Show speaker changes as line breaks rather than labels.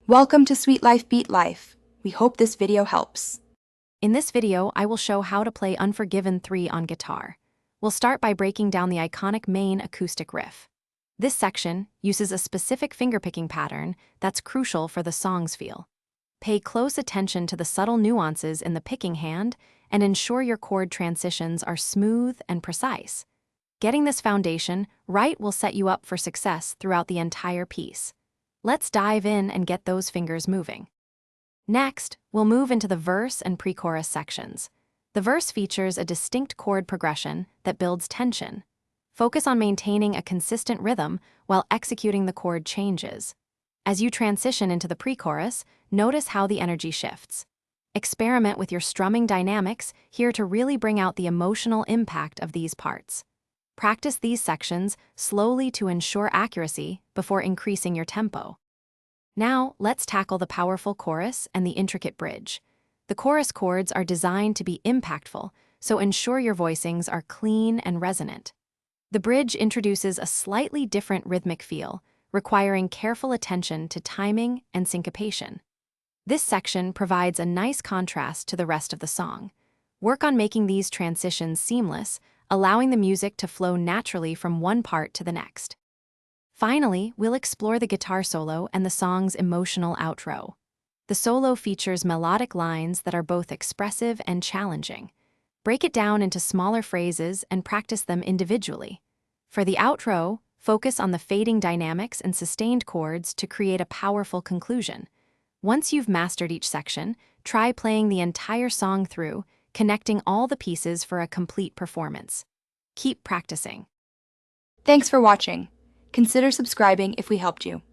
Welcome to Sweet Life Beat Life. We hope this video helps.
In this video, I will show how to play Unforgiven 3 on guitar. We'll start by breaking down the iconic main acoustic riff. This section uses a specific fingerpicking pattern that's crucial for the song's feel. Pay close attention to the subtle nuances in the picking hand and ensure your chord transitions are smooth and precise. Getting this foundation right will set you up for success throughout the entire piece. Let's dive in and get those fingers moving. Next, we'll move into the verse and pre-chorus sections. The verse features a distinct chord progression that builds tension. Focus on maintaining a consistent rhythm while executing the chord changes. As you transition into the pre-chorus, notice how the energy shifts. Experiment with your strumming dynamics here to really bring out the emotional impact of these parts. Practice these sections slowly to ensure accuracy before increasing your tempo. Now, let's tackle the powerful chorus and the intricate bridge. The chorus chords are designed to be impactful, so ensure your voicings are clean and resonant. The bridge introduces a slightly different rhythmic feel, requiring careful attention to timing and syncopation. This section provides a nice contrast to the rest of the song. Work on making these transitions seamless, allowing the music to flow naturally from one part to the next. Finally, we'll explore the guitar solo and the song's emotional outro. The solo features melodic lines that are both expressive and challenging. Break it down into smaller phrases and practice them individually. For the outro, focus on the fading dynamics and sustained chords to create a powerful conclusion. Once you've mastered each section, try playing the entire song through, connecting all the pieces for a complete performance. Keep practicing.
Thanks for watching. Consider subscribing if we helped you.